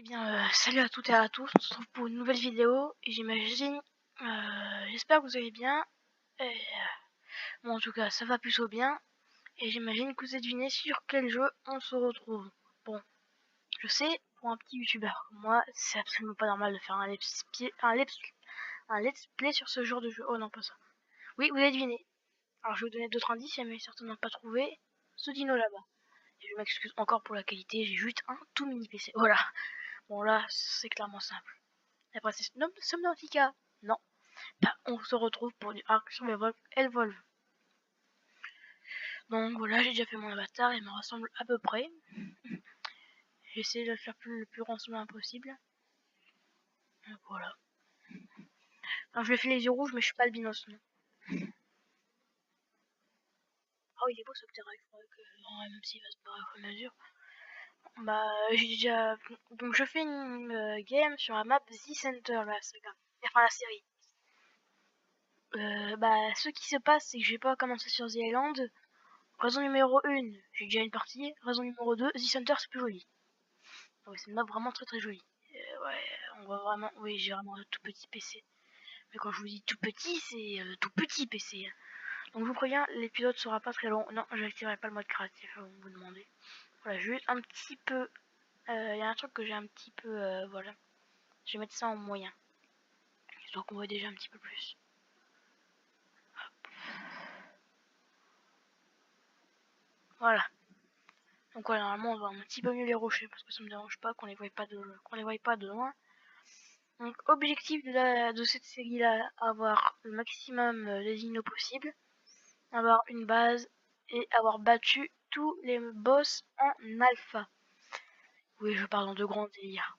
Eh bien, salut à toutes et à tous, on se retrouve pour une nouvelle vidéo, et j'imagine, j'espère que vous allez bien, et, bon, en tout cas, ça va plutôt bien, et j'imagine que vous avez deviné sur quel jeu on se retrouve. Bon, je sais, pour un petit youtubeur comme moi, c'est absolument pas normal de faire un let's play sur ce genre de jeu. Oh non, pas ça. Oui, vous avez deviné. Alors, je vais vous donner d'autres indices, si jamais certains n'ont pas trouvé, ce dino là-bas. Et je m'excuse encore pour la qualité, j'ai juste un tout mini PC, voilà. Bon là, c'est clairement simple. Après, c'est Subnautica. Non. Bah, on se retrouve pour du Ark Survival Evolve. Donc voilà, j'ai déjà fait mon avatar, il me ressemble à peu près. J'ai essayé de le faire le plus ressemblant possible. Donc voilà. Alors, je lui ai fait les yeux rouges, mais je suis pas albinos, non. Ah oui, il est beau ce petit il faudrait que, même s'il va se barrer au fur et à mesure. Bah, j'ai déjà. Donc, je fais une game sur la map The Center, la saga. Enfin, la série. Bah, ce qui se passe, c'est que je vais pas commencer sur The Island. Raison numéro 1, j'ai déjà une partie. Raison numéro 2, The Center, c'est plus joli. Ah oui, c'est une map vraiment très très jolie. Ouais, on voit vraiment. Oui, j'ai vraiment un tout petit PC. Mais quand je vous dis tout petit, c'est tout petit PC. Donc je vous préviens, l'épisode sera pas très long. Non, je n'activerai pas le mode créatif, vous me demandez. Voilà, juste un petit peu. Il y a un truc que j'ai un petit peu. Voilà. Je vais mettre ça en moyen. Histoire qu'on voit déjà un petit peu plus. Hop. Voilà. Donc voilà, normalement on voit un petit peu mieux les rochers parce que ça me dérange pas qu'on les voie pas de loin. Donc objectif de cette série là, avoir le maximum de dinos possible, avoir une base et avoir battu tous les boss en alpha. Oui, je pars dans de grands délires.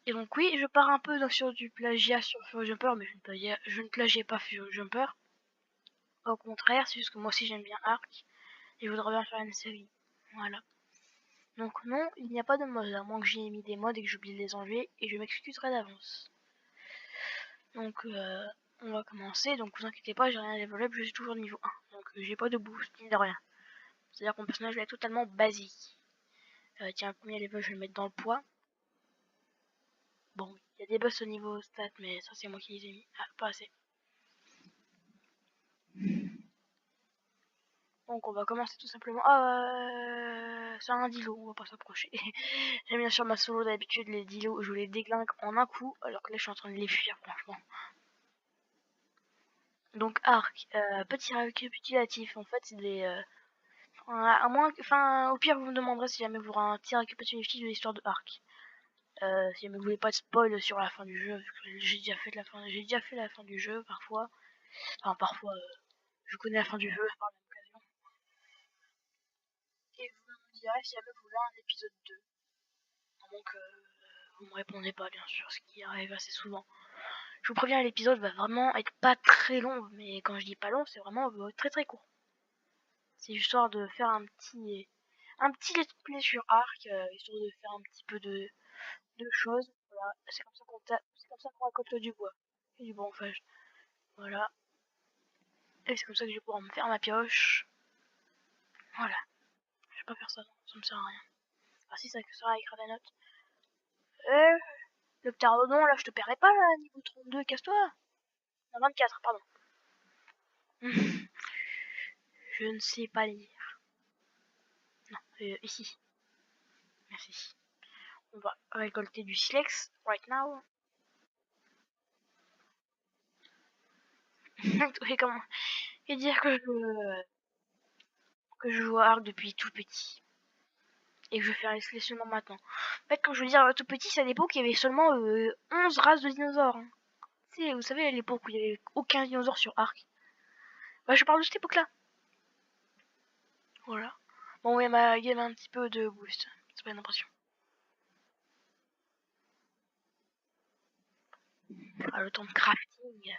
Et donc oui, je pars un peu sur du plagiat sur Fury Jumper, mais je ne plagiais pas Fury Jumper. Au contraire, c'est juste que moi aussi j'aime bien Ark et je voudrais bien faire une série. Voilà. Donc non, il n'y a pas de mode, à moins que j'y ai mis des mods et que j'oublie de les enlever, et je m'excuserai d'avance. Donc on va commencer, donc vous inquiétez pas, j'ai rien développé, je suis toujours niveau 1. Donc j'ai pas de boost ni de rien. C'est-à-dire que mon personnage est totalement basique. Tiens, le premier level, je vais le mettre dans le poids. Bon, il y a des boss au niveau stats, mais ça c'est moi qui les ai mis. Ah, pas assez. Donc on va commencer tout simplement. C'est un dilo, on va pas s'approcher. J'aime bien sûr ma solo d'habitude, les dilos, je les déglingue en un coup, alors que là je suis en train de les fuir franchement. Donc Ark, petit récapitulatif, en fait c'est des... à moins, enfin au pire vous me demanderez si jamais vous aurez un petit récapitulatif de l'histoire de Ark. Si jamais vous voulez pas de spoil sur la fin du jeu, j'ai déjà fait la fin du jeu parfois. Enfin parfois, je connais la fin du jeu par l'occasion. Et vous me direz si jamais vous voulez un épisode 2. À moins que vous me répondez pas bien sûr, ce qui arrive assez souvent. Je vous préviens, l'épisode va vraiment être pas très long, mais quand je dis pas long, c'est vraiment très très court. C'est histoire de faire un petit let's play sur Ark, histoire de faire un petit peu de choses. Voilà, c'est comme ça qu'on récolte du bois et du bronfage. Voilà, et c'est comme ça que je vais pouvoir me faire ma pioche. Voilà, je vais pas faire ça, non, ça me sert à rien. Ah si, ça sert à écrire des notes. Le pterodon, là, je te paierai pas, là, niveau 32, casse-toi. Non, 24, pardon. Je ne sais pas lire. Non, ici. Merci. On va récolter du silex right now. Et comment et dire que je joue à Ark depuis tout petit et que je fais un let's play seulement maintenant. En fait, quand je veux dire tout petit, c'est à l'époque il y avait seulement 11 races de dinosaures. Hein. Vous savez, à l'époque où il n'y avait aucun dinosaure sur Ark. Bah, je parle de cette époque-là. Voilà. Bon, ouais, ma game a un petit peu de boost. C'est pas une impression. Ah, le temps de crafting.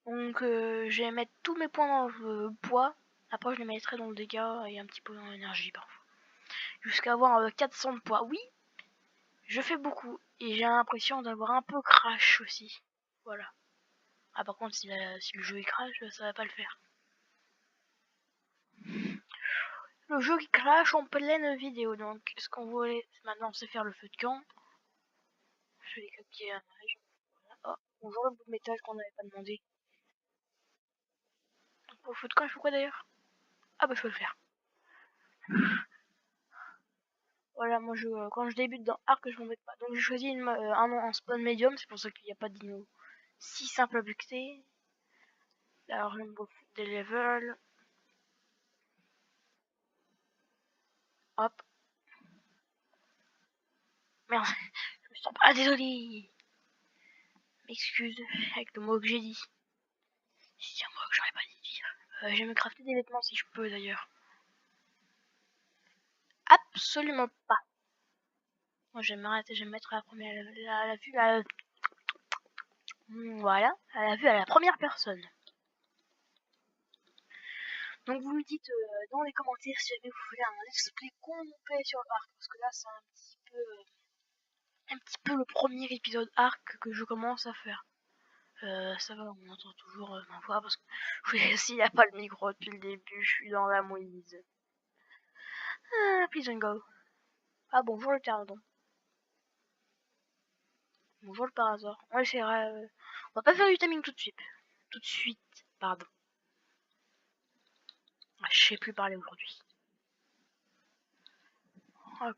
Donc, je vais mettre tous mes points dans le poids. Après, je les mettrai dans le dégât et un petit peu dans l'énergie parfois. Jusqu'à avoir 400 de poids. Oui, je fais beaucoup. Et j'ai l'impression d'avoir un peu crash aussi. Voilà. Ah, par contre, si le jeu est crash, ça va pas le faire. Le jeu qui crache en pleine vidéo. Donc, ce qu'on voulait maintenant, c'est faire le feu de camp. Je vais cliquer un image. Oh, bonjour le bout de métal qu'on n'avait pas demandé. Pour le feu de camp, il faut quoi d'ailleurs? Ah bah je peux le faire. Voilà, moi quand je débute dans Arc, je m'embête pas. Donc j'ai choisi un spawn médium, c'est pour ça qu'il n'y a pas de dino si simple à buter. Alors je me bouffe des levels. Hop. Merde, je me sens pas. Ah désolé. M'excuse avec le mot que j'ai dit. C'est un mot que j'aurais pas dû dire. Je vais me crafter des vêtements si je peux d'ailleurs. Absolument pas. Moi je vais m'arrêter, je vais me mettre à la première la vue là. Voilà, à la vue à la première personne. Donc vous me dites dans les commentaires si jamais vous voulez un let's play complet sur Arc, parce que là c'est un petit peu le premier épisode Arc que je commence à faire. Ça va, on entend toujours ma voix parce que s'il n'y a pas le micro depuis le début, je suis dans la mouise. Ah, please and go. Ah bonjour le pterodon. Bonjour le par hasard. Ouais c'est vrai, on va pas faire du timing tout de suite. Tout de suite, pardon. Ah, je sais plus parler aujourd'hui. Ah,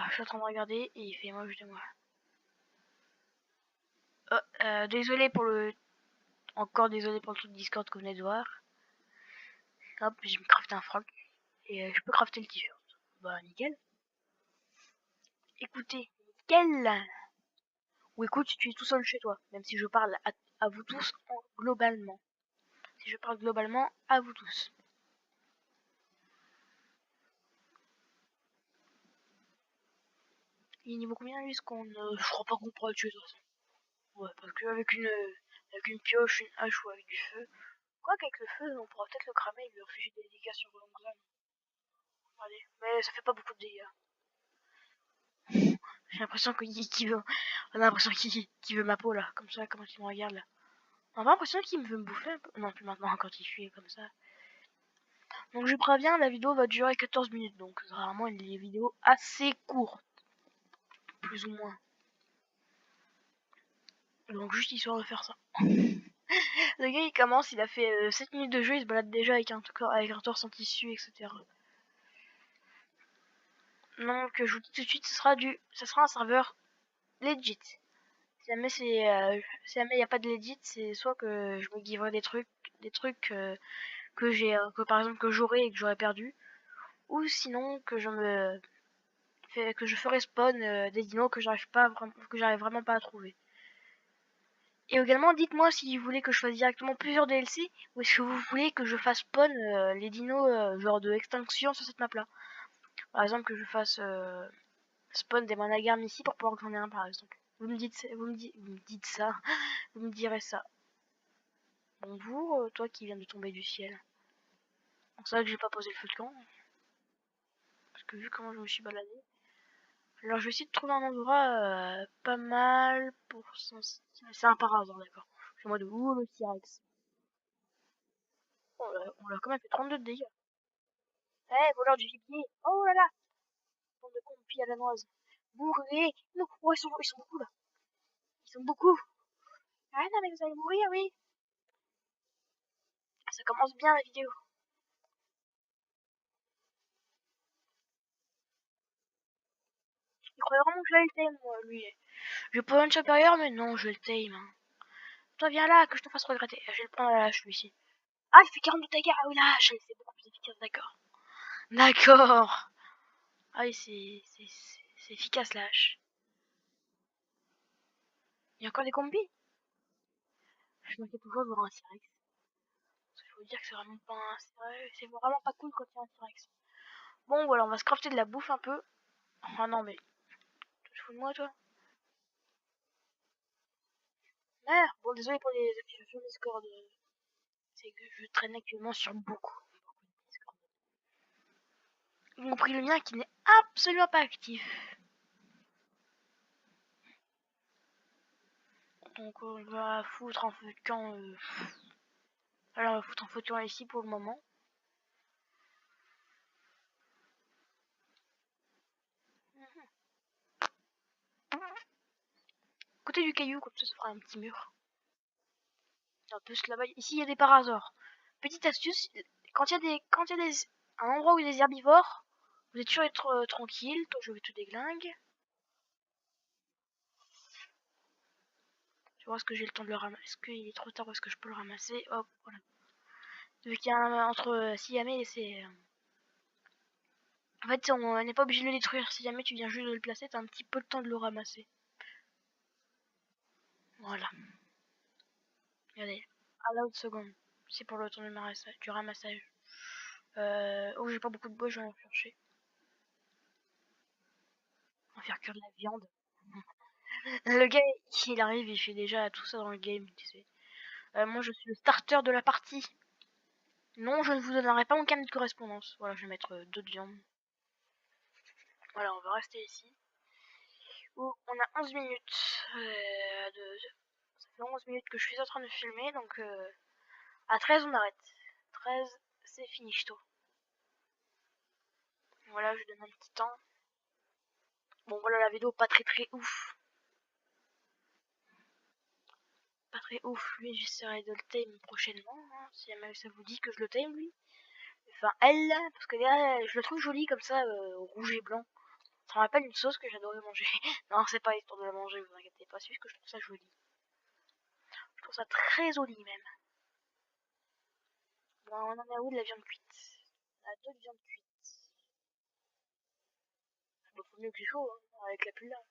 je suis en train de regarder et il fait moche de moi. Oh, désolé pour le... Encore désolé pour le truc Discord qu'on venait de voir. Hop, je vais me crafter un froc. Et je peux crafter le t-shirt. Bah nickel. Écoutez, nickel. Ou écoute, tu es tout seul chez toi. Même si je parle à vous tous globalement. Si je parle globalement à vous tous. Il est niveau combien lui ce qu'on... je crois pas qu'on pourra le tuer de toute façon. Ouais, parce qu'avec une pioche, une hache ou avec du feu. Quoi qu'avec le feu, on pourra peut-être le cramer et lui infliger des dégâts sur le long zone. Allez, mais ça fait pas beaucoup de dégâts. J'ai l'impression qu'il veut... On a l'impression qu'il veut ma peau là, comme ça, comment il me regarde là. On a l'impression qu'il me veut me bouffer un peu. Non, plus maintenant quand il fuit comme ça. Donc je préviens, la vidéo va durer 14 minutes, donc c'est vraiment une vidéo assez courte, plus ou moins. Donc juste histoire de faire ça. Le gars il commence, il a fait 7 minutes de jeu, il se balade déjà avec un torse en tissu, etc. Donc je vous dis tout de suite, ça sera un serveur legit. Si jamais si jamais il n'y a pas de legit, c'est soit que je me giverai des trucs que par exemple que j'aurais et que j'aurais perdu, ou sinon que je ferai spawn des dinos que j'arrive vraiment pas à trouver. Et également, dites-moi si vous voulez que je fasse directement plusieurs DLC ou est-ce que vous voulez que je fasse spawn les dinos genre de extinction sur cette map là. Par exemple que je fasse spawn des managarmes ici pour pouvoir que j'en ai un par exemple. Vous me dites ça, vous me direz ça. Bonjour, toi qui viens de tomber du ciel. C'est vrai que j'ai pas posé le feu de camp. Parce que vu comment je me suis baladé. Alors je vais essayer de trouver un endroit pas mal pour son style. C'est un par hasard, d'accord. Je suis en mode ouh le T-Rex. On l'a quand même fait 32 de dégâts. Eh, voleur du gibier. Oh là là. Bande de compis à la noise. Bourré. Non, oh, ils sont beaucoup là. Ils sont beaucoup. Ah non, mais vous allez mourir, oui. Ça commence bien la vidéo. Il croyait vraiment que j'allais le tame, moi, lui. Je peux un supérieur, mais non, je le tame. Hein. Toi, viens là, que je te fasse regretter. Je vais le prendre à la hache, celui-ci. Ah, il fait 42 dégâts. Ah oui, la hache, c'est beaucoup plus efficace, d'accord. D'accord. Ah oui, c'est efficace, la hache. Il y a encore des combis. Je m'inquiète toujours de voir un T-Rex. Parce qu'il faut dire que c'est vraiment pas c'est vraiment pas cool quand il y a un T-Rex. Bon, voilà, on va se crafter de la bouffe un peu. Ah non, mais tu te fous de moi, toi? Merde. Bon, désolé pour les affichations Discord. C'est que je traîne actuellement sur beaucoup de Discord. Y compris le mien qui n'est absolument pas actif. Donc on va foutre un feu de camp. Alors on va foutre un feu de camp ici pour le moment. côté du caillou, comme ça fera un petit mur. Un peu là-bas. Ici, il y a des parasaures. Petite astuce, quand il y a un endroit où il y a des herbivores, vous êtes sûr d'être tranquille. Toi, je vais te déglingue. Je vois est-ce que j'ai le temps de le ramasser. Est-ce qu'il est trop tard ou est-ce que je peux le ramasser? Hop, voilà. Vu qu'il y a entre si jamais c'est. En fait, on n'est pas obligé de le détruire. Si jamais tu viens juste de le placer, t'as un petit peu de temps de le ramasser. Voilà. Regardez. À la haute seconde. C'est pour le temps du ramassage. Oh, j'ai pas beaucoup de bois, je vais en chercher. On va faire cuire de la viande. Le gars, il arrive, il fait déjà tout ça dans le game, tu sais. Moi, je suis le starter de la partie. Non, je ne vous donnerai pas mon carnet de correspondance. Voilà, je vais mettre d'autres viandes. Voilà, on va rester ici. Où on a 11 minutes. Ça fait 11 minutes que je suis en train de filmer, donc à 13 on arrête. 13, c'est fini, tôt. Voilà, je donne un petit temps. Bon, voilà la vidéo pas très ouf. Pas très ouf, lui, j'essaierai de le time prochainement. Hein, si jamais ça vous dit que je le time, lui. Enfin, elle, parce que là, je le trouve joli comme ça, rouge et blanc. Ça me rappelle une sauce que j'adorais manger. Non, c'est pas histoire de la manger, vous inquiétez pas, c'est juste que je trouve ça joli. Je trouve ça très joli même. Bon, on en a où de la viande cuite? On a deux de viande cuite. Bon, faut mieux que j'ai chaud, hein, avec la pluie là.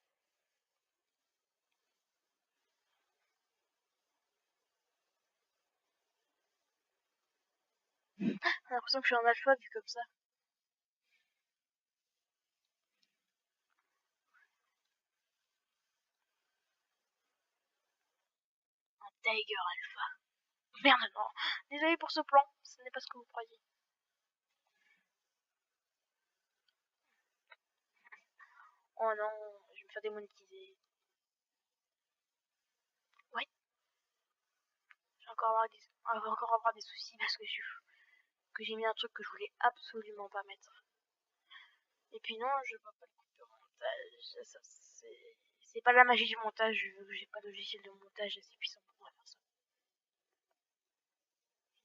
J'ai l'impression que je suis un alpha vu comme ça. Un Tiger Alpha. Merde, non. Désolé pour ce plan, ce n'est pas ce que vous croyez. Oh non, je vais me faire démonétiser. Ouais, on va encore avoir des soucis parce que j'ai mis un truc que je voulais absolument pas mettre. Et puis non, je vois pas de coupure au montage. C'est pas la magie du montage, j'ai pas de logiciel de montage assez puissant pour pouvoir faire ça.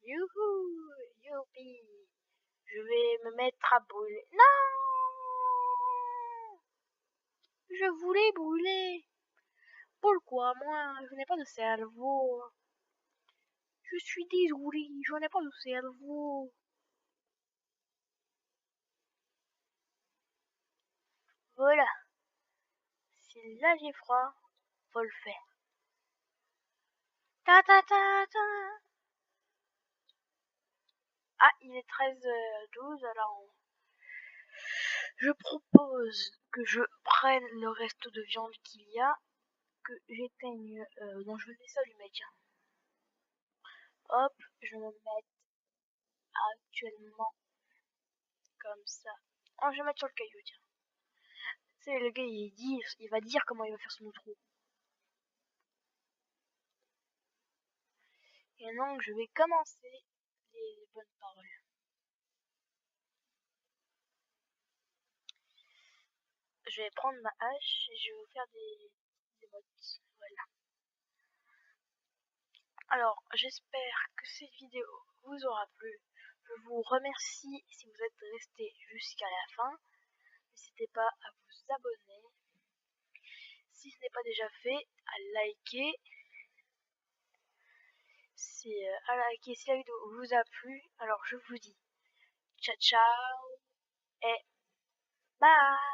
Youhou, youpi. Je vais me mettre à brûler. Non, je voulais brûler. Pourquoi moi? Je n'ai pas de cerveau. Je suis désolée, je n'ai pas de cerveau. Voilà. Si là j'ai froid, faut le faire. Ta ta ta ta. Ah, il est 13h12, alors je propose que je prenne le reste de viande qu'il y a, que j'éteigne. Non, je vais laisser allumer, tiens. Hop, je me mets actuellement comme ça. Oh, je vais mettre sur le caillou, tiens. C'est le gars, il va dire comment il va faire son outro. Et donc, je vais commencer les bonnes paroles. Je vais prendre ma hache et je vais vous faire des mots. Voilà. Alors, j'espère que cette vidéo vous aura plu. Je vous remercie si vous êtes resté jusqu'à la fin. N'hésitez pas à vous abonner. Si ce n'est pas déjà fait, à liker. Si la vidéo vous a plu, alors je vous dis ciao ciao et bye.